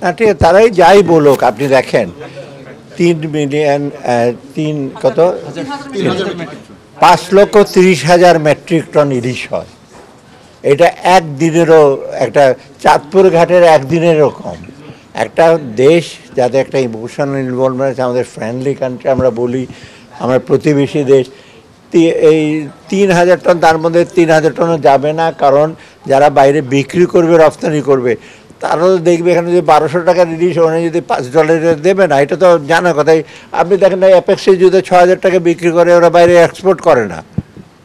না ঠিক আছে, তারাই যাই বলুক, আপনি দেখেন 3 মিলিয়ন 3 কত 5,30,000 মেট্রিক টন ইলিশ হয়। এটা একদিনেরও, একটা চাঁদপুর ঘাটের একদিনেরও কম। একটা দেশ যাতে একটা ইমোশনাল ইনভলভমেন্ট আছে, আমাদের ফ্রেন্ডলি কান্ট্রি আমরা বলি, আমরা প্রতিবেশী দেশ, এই 3,000 টন, তার মধ্যে 3,000 টনও যাবে না, কারণ যারা বাইরে বিক্রি করবে, রপ্তানি করবে, তারাও দেখবে এখানে যদি 1200 টাকার ইলিশ ওখানে যদি $5 দেবে না, এটা তো জানা কথাই। আপনি দেখেন না অ্যাপেক্সে যদি 6,000 টাকা বিক্রি করে, ওরা বাইরে এক্সপোর্ট করে না,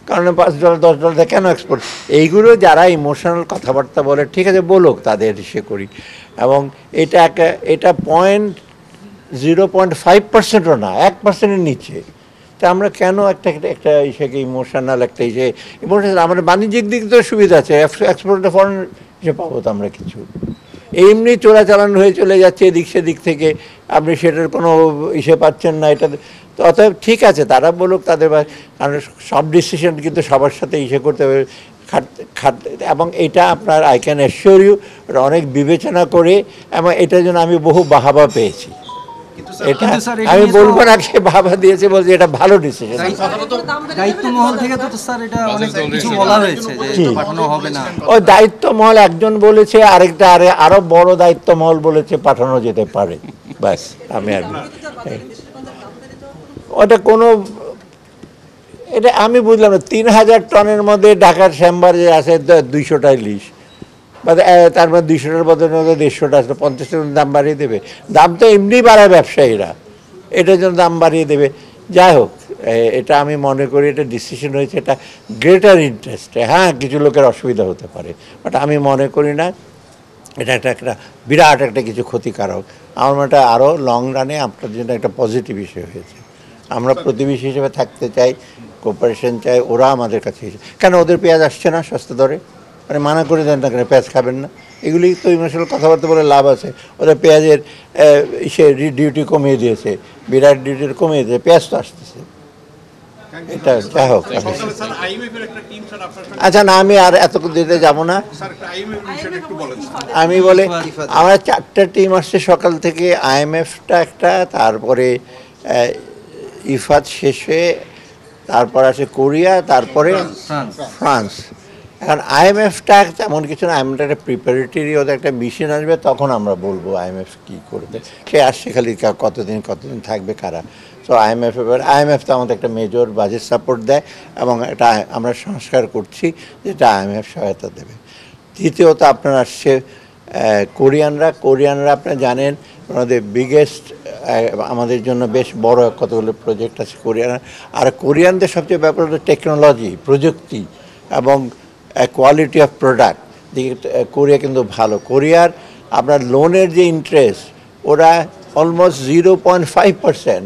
কারণ $5 $10 কেন এক্সপোর্ট? এইগুলো যারা ইমোশনাল কথাবার্তা বলে, ঠিক আছে বলুক, তাদের ইসে করি। এবং এটা 0.5%ও না, 1%-এর নিচে। তা আমরা কেন একটা ইসেকে ইমোশনাল একটা ইমোশনাল, আমাদের বাণিজ্যিক দিক তো সুবিধা আছে, এক্সপোর্টে ফরেন ইসে পাবো তো আমরা কিছু। এমনি চোরাচালান হয়ে চলে যাচ্ছে এদিক সেদিক থেকে, আপনি সেটার কোনো ইসে পাচ্ছেন না। এটা তো অতএব ঠিক আছে, তারা বলুক তাদের, কারণ সব ডিসিশন কিন্তু সবার সাথে ইসে করতে হবে, এবং এটা আপনার আই ক্যান অ্যাসিওর ইউ অনেক বিবেচনা করে, এবং এটার জন্য আমি বহু বাহাবা পেয়েছি। এটা আমি বলবো না সে বাবা দিয়েছে, বলছে এটা ভালো ডিসিশন। দায়িত্ব মহল থেকে তো স্যার এটা অনেক কিছু বলা হয়েছে যে পাঠানো হবে না। ওই দায়িত্ব মহল একজন বলেছে, আরেকটা আরো বড় দায়িত্ব মহল বলেছে পাঠানো যেতে পারে, ব্যাস। আমি আর ওটা কোনো, এটা আমি বুঝলাম না, 3,000 টনের মধ্যে ঢাকার চেম্বার যে আছে 200টা ইলিশ, বা তার মধ্যে 200টার বদলে 150টা আসলে 50 টাকার দাম বাড়িয়ে দেবে। দাম তো এমনি বাড়ায় ব্যবসায়ীরা, এটার জন্য দাম বাড়িয়ে দেবে। যাই হোক, এটা আমি মনে করি এটা ডিসিশন হয়েছে, এটা গ্রেটার ইন্টারেস্টে। হ্যাঁ, কিছু লোকের অসুবিধা হতে পারে, বাট আমি মনে করি না এটা একটা বিরাট একটা কিছু ক্ষতিকারক। আমার মনে হয় আরও লং রানে আপনার জন্য একটা পজিটিভ বিষয় হয়েছে। আমরা প্রতিবেশী হিসেবে থাকতে চাই, কোঅপারেশন চাই, ওরা আমাদের কাছে কেন ওদের পেঁয়াজ আসছে না সস্তা দরে, মানে মানা করে দেন না কেন, পেঁয়াজ খাবেন না? এগুলি তো ইমোশনাল কথাবার্তা বলে লাভ আছে। ওদের পেঁয়াজের ডিউটি কমিয়ে দিয়েছে, বিরাট ডিউটি কমিয়ে দিয়েছে, পেঁয়াজ তো আসতেছে। এটা যাই হোক, আচ্ছা না, আমি আর এত দিতে যাবো না। আমি বলে আমার 4টা টিম আসছে সকাল থেকে, IMFটা একটা, তারপরে ইফাদ শেষে, তারপর আছে কোরিয়া, তারপরে ফ্রান্স। এখন IMFটা তেমন কিছু না, IMFটা একটা প্রিপারেটরি, ওদের একটা মিশন আসবে, তখন আমরা বলবো IMF কী করবে। সে আসছে খালি কতদিন থাকবে কারা। তো IMF তো আমাদের একটা মেজর বাজেট সাপোর্ট দেয়, এবং এটা আমরা সংস্কার করছি যেটা IMF সহায়তা দেবে। দ্বিতীয়ত আপনার আসছে কোরিয়ানরা আপনারা জানেন আমাদের বিগেস্ট, আমাদের জন্য বেশ বড় কতগুলো প্রজেক্ট আছে কোরিয়ানরা। আর কোরিয়ানদের সবচেয়ে ব্যাপার হলো টেকনোলজি, প্রযুক্তি এবং কোয়ালিটি অফ প্রোডাক্ট দিকে কোরিয়া কিন্তু ভালো। কোরিয়ার আপনার লোনের যে ইন্টারেস্ট, ওরা অলমোস্ট 0.5%,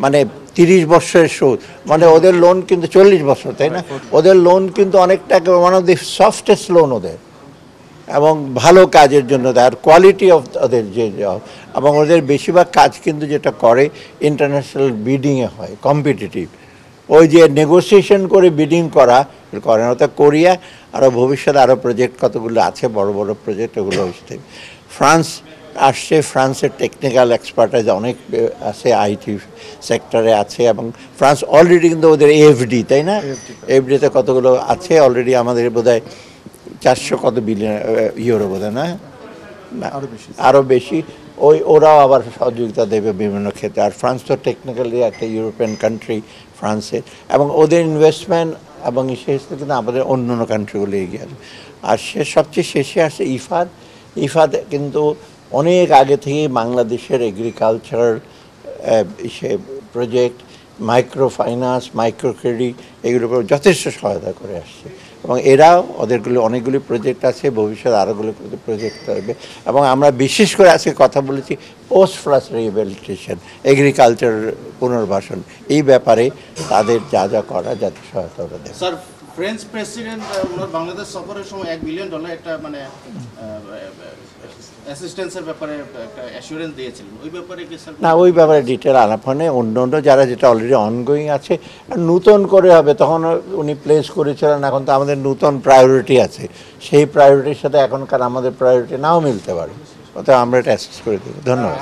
মানে 30 বছরের সুদ, মানে ওদের লোন কিন্তু 40 বছর, তাই না? ওদের লোন কিন্তু অনেকটা one of the softest loan ওদের, এবং ভালো কাজের জন্য দেয়। আর কোয়ালিটি অফ ওদের যে, এবং ওদের বেশিরভাগ কাজ কিন্তু যেটা করে ইন্টারন্যাশনাল বিডিংয়ে হয়, কম্পিটিটিভ। ওই যে নেগোসিয়েশন করে বিডিং করে না। তো কোরিয়া আরও ভবিষ্যতে আরও প্রজেক্ট কতগুলো আছে, বড় বড় প্রজেক্ট, ওগুলো হচ্ছে। ফ্রান্স আসছে, ফ্রান্সের টেকনিক্যাল এক্সপার্টাইজ অনেক আছে, IT সেক্টরে আছে, এবং ফ্রান্স অলরেডি কিন্তু ওদের AFD, তাই না? AFDতে কতগুলো আছে অলরেডি, আমাদের বোধহয় 400 কত বিলিয়ন ইউরো বোধহয়, না আরও বেশি। ওরাও আবার সহযোগিতা দেবে বিভিন্ন ক্ষেত্রে। আর ফ্রান্স তো টেকনিক্যালি একটা ইউরোপিয়ান কান্ট্রি, ফ্রান্সের, এবং ওদের ইনভেস্টমেন্ট এবং শেষ থেকে আমাদের অন্য কান্ট্রিগুলো এগিয়ে আসবে। আর সবচেয়ে শেষে আসে ইফাদ কিন্তু অনেক আগে থেকেই বাংলাদেশের agriculture project, micro finance, micro credit, এগুলোর উপর যথেষ্ট সহায়তা করে আসছে, এবং এরাও ওদেরগুলো অনেকগুলি প্রজেক্ট আছে, ভবিষ্যতে আরোগুলো প্রজেক্ট করবে। এবং আমরা বিশেষ করে আজকে কথা বলেছি পোস্ট ফ্লাড রিহ্যাবিলিটেশন, এগ্রিকালচার পুনর্বাসন, এই ব্যাপারে তাদের যা যা করা যাতে সহায়তা ওরা দেয়। স্যার, ফ্রেঞ্চ প্রেসিডেন্ট ওনার বাংলাদেশ সফরের সময় $1 বিলিয়ন একটা মানে অ্যাসিস্ট্যান্সের ব্যাপারে একটা অ্যাসুরেন্স দিয়েছিলেন, ওই ব্যাপারে কি স্যার? না, ওই ব্যাপারে ডিটেল আলাপ হয় না। অন্য যারা যেটা অলরেডি অনগোয়িং আছে, নূতন করে হবে, তখন উনি প্লেস করেছিলেন। এখন তো আমাদের নূতন প্রায়োরিটি আছে, সেই প্রায়োরিটির সাথে এখনকার আমাদের প্রায়োরিটি নাও মিলতে পারে। অতএব আমরা এটা অ্যাসেস করে দেবো। ধন্যবাদ।